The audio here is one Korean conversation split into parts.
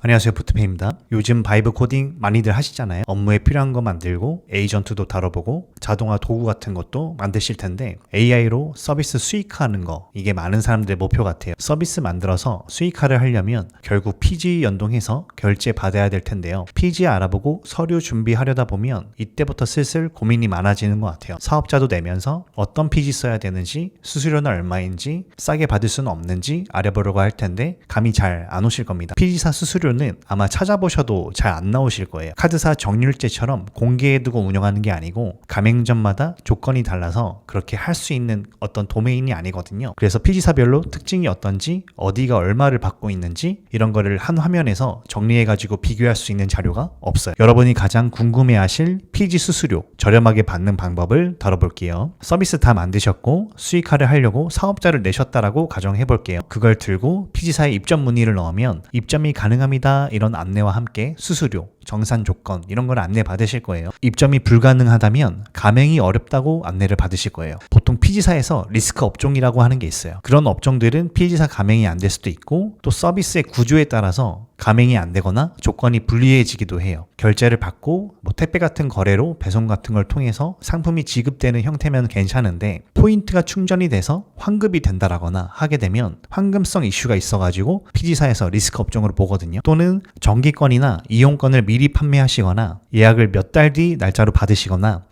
안녕하세요, 부트페입니다. 요즘 바이브 코딩 많이들 하시잖아요. 업무에 필요한 거 만들고 에이전트도 다뤄보고 자동화 도구 같은 것도 만드실 텐데 AI로 서비스 수익화하는 거, 이게 많은 사람들의 목표 같아요. 서비스 만들어서 수익화를 하려면 결국 PG 연동해서 결제 받아야 될 텐데요. PG 알아보고 서류 준비하려다 보면 이때부터 슬슬 고민이 많아지는 것 같아요. 사업자도 내면서 어떤 PG 써야 되는지, 수수료는 얼마인지, 싸게 받을 수는 없는지 알아보려고 할 텐데 감이 잘 안 오실 겁니다. PG사 수수료는 아마 찾아보셔도 잘 안 나오실 거예요. 카드사 정률제처럼 공개해두고 운영하는 게 아니고 가맹점마다 조건이 달라서 그렇게 할 수 있는 어떤 도메인이 아니거든요. 그래서 PG사별로 특징이 어떤지, 어디가 얼마를 받고 있는지 이런 거를 한 화면에서 정리해가지고 비교할 수 있는 자료가 없어요. 여러분이 가장 궁금해하실 PG 수수료 저렴하게 받는 방법을 다뤄볼게요. 서비스 다 만드셨고 수익화를 하려고 사업자를 내셨다라고 가정해볼게요. 그걸 들고 PG사에 입점 문의를 넣으면 입점이 가능합니다 이런 안내와 함께 수수료, 정산 조건 이런 걸 안내 받으실 거예요. 입점이 불가능하다면 가맹이 어렵다고 안내를 받으실 거예요. 보통 PG사에서 리스크 업종이라고 하는 게 있어요. 그런 업종들은 PG사 가맹이 안 될 수도 있고 또 서비스의 구조에 따라서 가맹이 안 되거나 조건이 불리해지기도 해요. 결제를 받고 택배 같은 거래로 배송 같은 걸 통해서 상품이 지급되는 형태면 괜찮은데 포인트가 충전이 돼서 환급이 된다라거나 하게 되면 환금성 이슈가 있어가지고 PG사에서 리스크 업종으로 보거든요. 또는 정기권이나 이용권을 미리 판매하시거나 예약을 몇 달 뒤 날짜로 받으시거나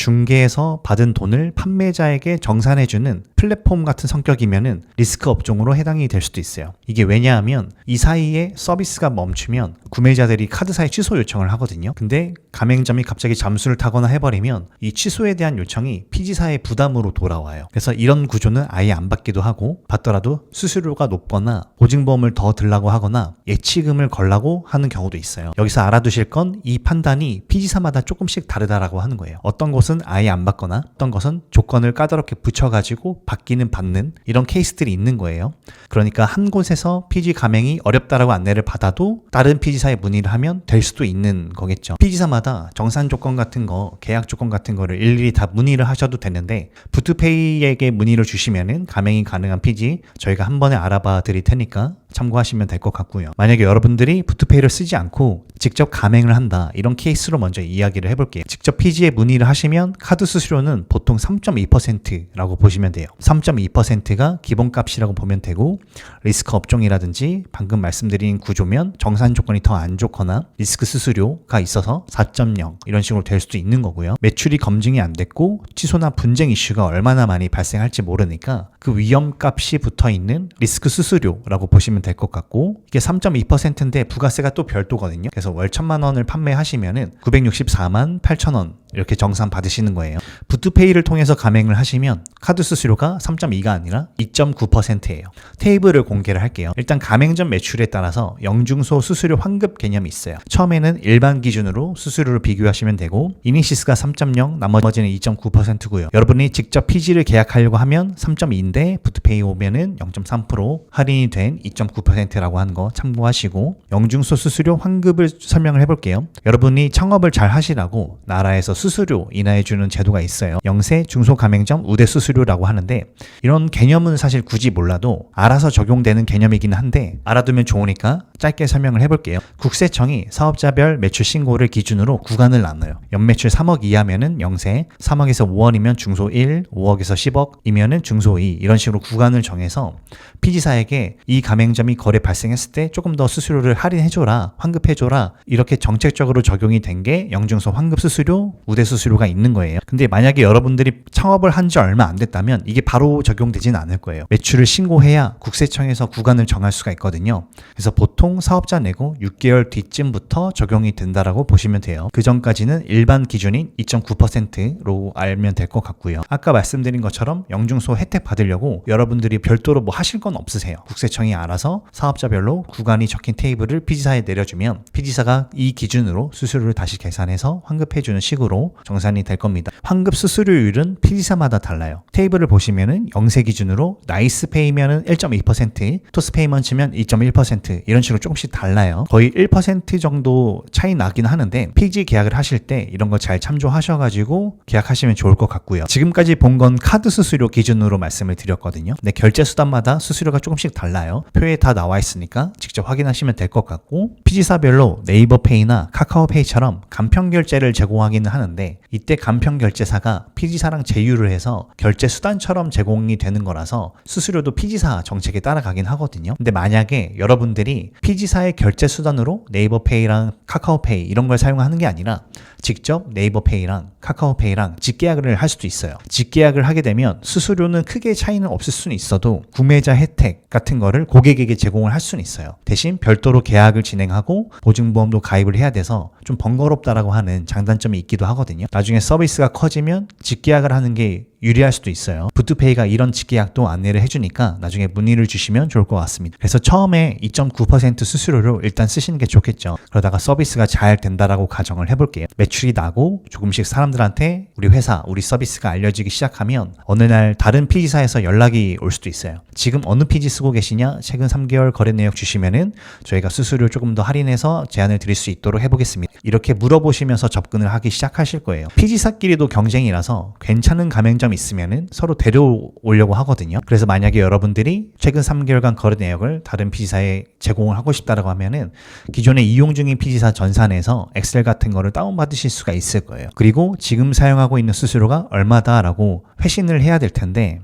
중개에서 받은 돈을 판매자에게 정산해주는 플랫폼 같은 성격이면은 리스크 업종으로 해당이 될 수도 있어요. 이게 왜냐하면 이 사이에 서비스가 멈추면 구매자들이 카드사에 취소 요청을 하거든요. 근데 가맹점이 갑자기 잠수를 타거나 해버리면 이 취소에 대한 요청이 PG사의 부담으로 돌아와요. 그래서 이런 구조는 아예 안 받기도 하고 받더라도 수수료가 높거나 보증보험을 더 들라고 하거나 예치금을 걸라고 하는 경우도 있어요. 여기서 알아두실 건 이 판단이 PG사마다 조금씩 다르다라고 하는 거예요. 어떤 곳은 아예 안 받거나 어떤 것은 조건을 까다롭게 붙여가지고 받기는 받는 이런 케이스들이 있는 거예요. 그러니까 한 곳에서 PG 가맹이 어렵다라고 안내를 받아도 다른 PG사에 문의를 하면 될 수도 있는 거겠죠. PG사마다 정산 조건 같은 거, 계약 조건 같은 거를 일일이 다 문의를 하셔도 되는데 부트페이에게 문의를 주시면은 가맹이 가능한 PG 저희가 한 번에 알아봐 드릴 테니까 참고하시면 될 것 같고요. 만약에 여러분들이 부트페이를 쓰지 않고 직접 가맹을 한다 이런 케이스로 먼저 이야기를 해볼게요. 직접 PG에 문의를 하시면 카드 수수료는 보통 3.2%라고 보시면 돼요. 3.2%가 기본값이라고 보면 되고 리스크 업종이라든지 방금 말씀드린 구조면 정산 조건이 더 안 좋거나 리스크 수수료가 있어서 4.0 이런 식으로 될 수도 있는 거고요. 매출이 검증이 안 됐고 취소나 분쟁 이슈가 얼마나 많이 발생할지 모르니까 그 위험값이 붙어있는 리스크 수수료라고 보시면 될 것 같고 이게 3.2%인데 부가세가 또 별도거든요. 그래서 월 1,000만 원을 판매하시면은 964만 8천 원 이렇게 정산 받으시는 거예요. 부트페이를 통해서 가맹을 하시면 카드 수수료가 3.2가 아니라 2.9%예요. 테이블을 공개를 할게요. 일단 가맹점 매출에 따라서 영중소 수수료 환급 개념이 있어요. 처음에는 일반 기준으로 수수료를 비교하시면 되고 이니시스가 3.0, 나머지는 2.9%고요. 여러분이 직접 PG를 계약하려고 하면 3.2인데 부트페이 오면은 0.3% 할인이 된 2.9%라고 하는 거 참고하시고 영중소 수수료 환급을 설명을 해볼게요. 여러분이 창업을 잘 하시라고 나라에서 수수료 인하해주는 제도가 있어요. 영세 중소가맹점 우대 수수료라고 하는데 이런 개념은 사실 굳이 몰라도 알아서 적용되는 개념이긴 한데 알아두면 좋으니까 짧게 설명을 해볼게요. 국세청이 사업자별 매출 신고를 기준으로 구간을 나눠요. 연매출 3억 이하면은 영세, 3억에서 5억이면 중소 1, 5억에서 10억이면은 중소 2 이런 식으로 구간을 정해서 PG사에게 이 가맹점이 거래 발생했을 때 조금 더 수수료를 할인해줘라, 환급해줘라 이렇게 정책적으로 적용이 된 게 영중소 환급 수수료, 우대 수수료가 있는 거예요. 근데 만약에 여러분들이 창업을 한 지 얼마 안 됐다면 이게 바로 적용되진 않을 거예요. 매출을 신고해야 국세청에서 구간을 정할 수가 있거든요. 그래서 보통 사업자 내고 6개월 뒤쯤부터 적용이 된다라고 보시면 돼요. 그 전까지는 일반 기준인 2.9%로 알면 될 것 같고요. 아까 말씀드린 것처럼 영중소 혜택 받으려고 여러분들이 별도로 뭐 하실 건 없으세요. 국세청이 알아서 사업자별로 구간이 적힌 테이블을 PG사에 내려주면 PG사가 이 기준으로 수수료를 다시 계산해서 환급해주는 식으로 정산이 될 겁니다. 환급 수수료율은 PG사마다 달라요. 테이블을 보시면은 영세 기준으로 나이스페이면은 1.2%, 토스페이먼트면 2.1% 이런 식으로 조금씩 달라요. 거의 1% 정도 차이 나긴 하는데 PG 계약을 하실 때 이런 거 잘 참조하셔가지고 계약하시면 좋을 것 같고요. 지금까지 본 건 카드 수수료 기준으로 말씀을 드렸거든요. 근데 결제 수단마다 수수료가 조금씩 달라요. 표에 다 나와 있으니까 직접 확인하시면 될 것 같고, PG사별로 네이버페이나 카카오페이처럼 간편 결제를 제공하기는 하는데, 이때 간편 결제사가 PG사랑 제휴를 해서 결제 수단처럼 제공이 되는 거라서 수수료도 PG사 정책에 따라가긴 하거든요. 근데 만약에 여러분들이 PG사의 결제 수단으로 네이버페이랑 카카오페이 이런 걸 사용하는 게 아니라 직접 네이버페이랑 카카오페이랑 직계약을 할 수도 있어요. 직계약을 하게 되면 수수료는 크게 차이는 없을 수는 있어도 구매자 혜택 같은 거를 고객에게 제공을 할 수는 있어요. 대신 별도로 계약을 진행하고 보증보험도 가입을 해야 돼서 좀 번거롭다라고 하는 장단점이 있기도 하거든요. 나중에 서비스가 커지면 직계약을 하는 게 유리할 수도 있어요. 부투페이가 이런 직계약도 안내를 해주니까 나중에 문의를 주시면 좋을 것 같습니다. 그래서 처음에 2.9% 수수료를 일단 쓰시는 게 좋겠죠. 그러다가 서비스가 잘 된다라고 가정을 해볼게요. 매출이 나고 조금씩 사람들한테 우리 회사, 우리 서비스가 알려지기 시작하면 어느 날 다른 PG사에서 연락이 올 수도 있어요. 지금 어느 PG 쓰고 계시냐? 최근 3개월 거래 내역 주시면은 저희가 수수료 조금 더 할인해서 제안을 드릴 수 있도록 해보겠습니다. 이렇게 물어보시면서 접근을 하기 시작하실 거예요. PG사끼리도 경쟁이라서 괜찮은 가맹점 있으면은 서로 데려오려고 하거든요. 그래서 만약에 여러분들이 최근 3개월간 거래 내역을 다른 PG사에 제공을 하고 싶다라고 하면은 기존에 이용 중인 PG사 전산에서 엑셀 같은 거를 다운받으실 수가 있을 거예요. 그리고 지금 사용하고 있는 수수료가 얼마다라고 회신을 해야 될 텐데,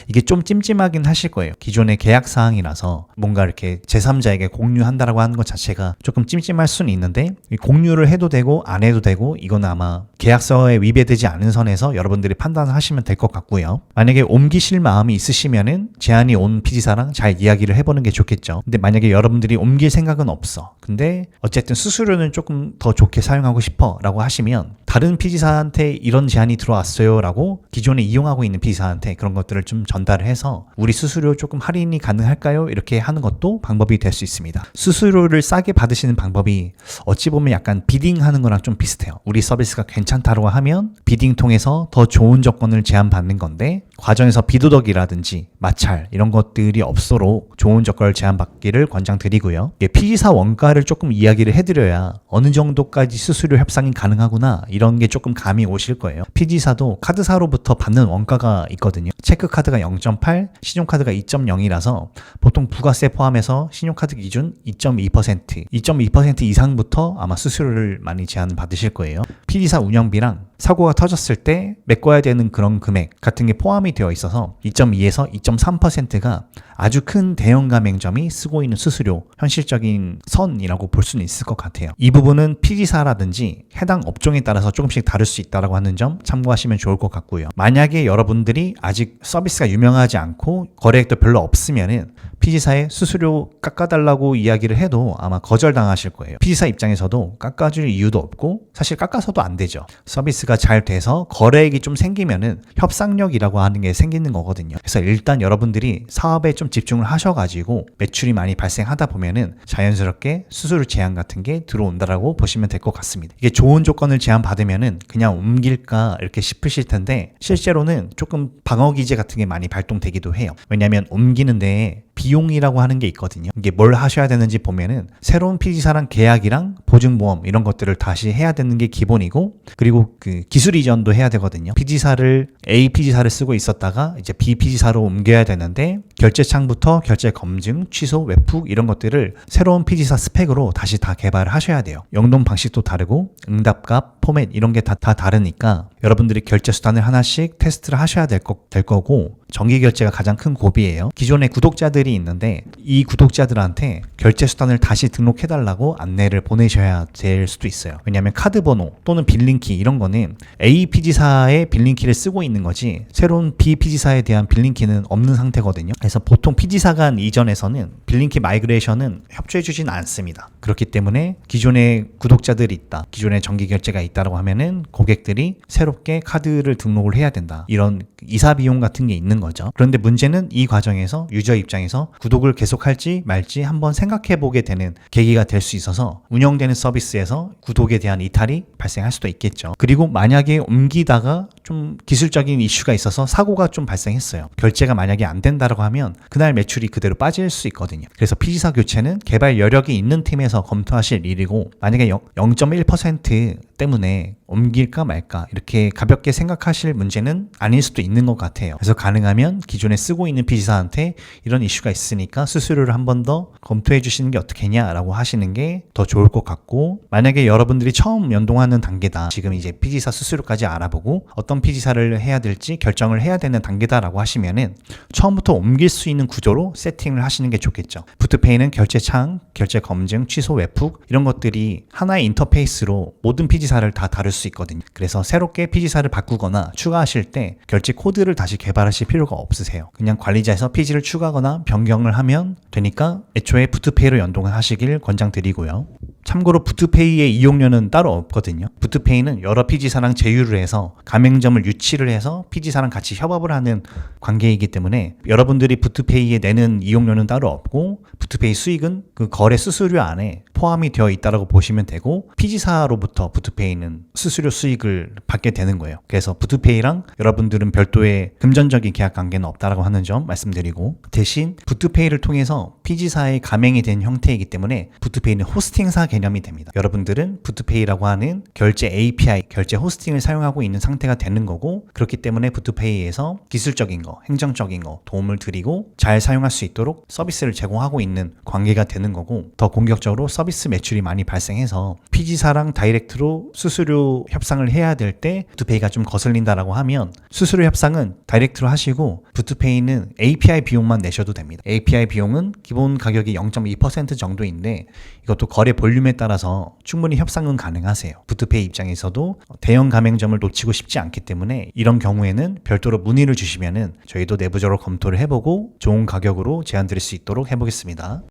이게 좀 찜찜하긴 하실 거예요. 기존의 계약 사항이라서 뭔가 이렇게 제3자에게 공유한다라고 하는 것 자체가 조금 찜찜할 수는 있는데, 공유를 해도 되고 안 해도 되고 이건 아마 계약서에 위배되지 않은 선에서 여러분들이 판단을 하시면 될 것 같고요. 만약에 옮기실 마음이 있으시면은 제안이 온 PG사랑 잘 이야기를 해보는 게 좋겠죠. 근데 만약에 여러분들이 옮길 생각은 없어. 근데 어쨌든 수수료는 조금 더 좋게 사용하고 싶어 라고 하시면 다른 PG사한테 이런 제안이 들어왔어요 라고 기존에 이용하고 있는 PG사한테 그런 것들을 좀 전달을 해서 우리 수수료 조금 할인이 가능할까요? 이렇게 하는 것도 방법이 될 수 있습니다. 수수료를 싸게 받으시는 방법이 어찌 보면 약간 비딩하는 거랑 좀 비슷해요. 우리 서비스가 괜찮다고 하면 비딩 통해서 더 좋은 조건을 제안받는 건데, 과정에서 비도덕이라든지 마찰 이런 것들이 없도록 좋은 조건을 제안받기를 권장드리고요. PG사 원가를 조금 이야기를 해드려야 어느 정도까지 수수료 협상이 가능하구나 이런 게 조금 감이 오실 거예요. PG사도 카드사로부터 받는 원가가 있거든요. 체크카드가 0.8, 신용카드가 2.0이라서 보통 부가세 포함해서 신용카드 기준 2.2% 이상부터 아마 수수료를 많이 제한받으실 거예요. PG사 운영비랑 사고가 터졌을 때 메꿔야 되는 그런 금액 같은 게 포함이 되어 있어서 2.2에서 2.3%가 아주 큰 대형 가맹점이 쓰고 있는 수수료 현실적인 선이라고 볼 수는 있을 것 같아요. 이 부분은 PG사라든지 해당 업종에 따라서 조금씩 다를 수 있다고 하는 점 참고하시면 좋을 것 같고요. 만약에 여러분들이 아직 서비스가 유명하지 않고 거래액도 별로 없으면은 PG사에 수수료 깎아달라고 이야기를 해도 아마 거절당하실 거예요. PG사 입장에서도 깎아줄 이유도 없고 사실 깎아서도 안 되죠. 서비스가 잘 돼서 거래액이 좀 생기면은 협상력이라고 하는 게 생기는 거거든요. 그래서 일단 여러분들이 사업에 좀 집중을 하셔가지고 매출이 많이 발생하다 보면은 자연스럽게 수수료 제한 같은 게 들어온다라고 보시면 될 것 같습니다. 이게 좋은 조건을 제한받으면은 그냥 옮길까 이렇게 싶으실 텐데, 실제로는 조금 방어 기제 같은 게 많이 발동되기도 해요. 왜냐하면 옮기는데 비용이라고 하는 게 있거든요. 이게 뭘 하셔야 되는지 보면은 새로운 PG사랑 계약이랑 보증보험 이런 것들을 다시 해야 되는 게 기본이고, 그리고 그 기술 이전도 해야 되거든요. PG사를 A PG사를 쓰고 있었다가 이제 B PG사로 옮겨야 되는데 결제창부터 결제 검증, 취소, 외푹 이런 것들을 새로운 PG사 스펙으로 다시 다 개발을 하셔야 돼요. 영동 방식도 다르고 응답값, 포맷 이런 게 다 다르니까 여러분들이 결제 수단을 하나씩 테스트를 하셔야 될 거고, 정기 결제가 가장 큰 고비예요. 기존에 구독자들이 있는데 이 구독자들한테 결제 수단을 다시 등록해달라고 안내를 보내셔야 될 수도 있어요. 왜냐하면 카드 번호 또는 빌링키 이런 거는 A PG사의 빌링키를 쓰고 있는 거지 새로운 B PG사에 대한 빌링키는 없는 상태거든요. 그래서 보통 PG사 간 이전에서는 빌링키 마이그레이션은 협조해주진 않습니다. 그렇기 때문에 기존에 구독자들이 있다, 기존에 정기 결제가 있다고 하면은 고객들이 새롭게 카드를 등록을 해야 된다, 이런 이사 비용 같은 게 있는 있는 거죠. 그런데 문제는 이 과정에서 유저 입장에서 구독을 계속할지 말지 한번 생각해보게 되는 계기가 될 수 있어서 운영되는 서비스에서 구독에 대한 이탈이 발생할 수도 있겠죠. 그리고 만약에 옮기다가 좀 기술적인 이슈가 있어서 사고가 좀 발생했어요. 결제가 만약에 안 된다고 하면 그날 매출이 그대로 빠질 수 있거든요. 그래서 피지사 교체는 개발 여력이 있는 팀에서 검토하실 일이고, 만약에 0.1% 때문에 옮길까 말까 이렇게 가볍게 생각하실 문제는 아닐 수도 있는 것 같아요. 그래서 가능하면 기존에 쓰고 있는 피지사한테 이런 이슈가 있으니까 수수료를 한 번 더 검토해 주시는 게 어떻겠냐라고 하시는 게 더 좋을 것 같고, 만약에 여러분들이 처음 연동하는 단계다, 지금 이제 피지사 수수료까지 알아보고 어떤 피지사를 해야 될지 결정을 해야 되는 단계다라고 하시면은 처음부터 옮길 수 있는 구조로 세팅을 하시는 게 좋겠죠. 부트페이는 결제 창, 결제 검증, 취소 외푹 이런 것들이 하나의 인터페이스로 모든 피지사를 다 다룰 수 있거든요. 그래서 새롭게 피지사를 바꾸거나 추가하실 때 결제 코드를 다시 개발하실 필요가 없으세요. 그냥 관리자에서 피지를 추가하거나 변경을 하면 되니까 애초에 부트페이로 연동을 하시길 권장드리고요. 참고로 부트페이의 이용료는 따로 없거든요. 부트페이는 여러 피지사랑 제휴를 해서 가맹점을 유치를 해서 피지사랑 같이 협업을 하는 관계이기 때문에 여러분들이 부트페이에 내는 이용료는 따로 없고, 부트페이 수익은 그 거래 수수료 안에 포함이 되어 있다고 보시면 되고, 피지사로부터 부트페이는 수수료 수익을 받게 되는 거예요. 그래서 부트페이랑 여러분들은 별도의 금전적인 계약 관계는 없다라고 하는 점 말씀드리고, 대신 부트페이를 통해서 피지사의 가맹이 된 형태이기 때문에 부트페이는 호스팅사 개념이 됩니다. 여러분들은 부트페이라고 하는 결제 API, 결제 호스팅을 사용하고 있는 상태가 되는 거고, 그렇기 때문에 부트페이에서 기술적인 거, 행정적인 거 도움을 드리고 잘 사용할 수 있도록 서비스를 제공하고 있는 관계가 되는 거고, 더 공격적으로 서비스 매출이 많이 발생해서 피지사랑 다이렉트로 수수료 협상을 해야 될 때 부트페이가 좀 거슬린다라고 하면 수수료 협상은 다이렉트로 하시고 부트페이는 API 비용만 내셔도 됩니다. API 비용은 기본 가격이 0.2% 정도인데 이것도 거래 볼륨에 따라서 충분히 협상은 가능하세요. 부트페이 입장에서도 대형 가맹점을 놓치고 싶지 않기 때문에 이런 경우에는 별도로 문의를 주시면은 저희도 내부적으로 검토를 해보고 좋은 가격으로 제안 드릴 수 있도록 해보겠습니다.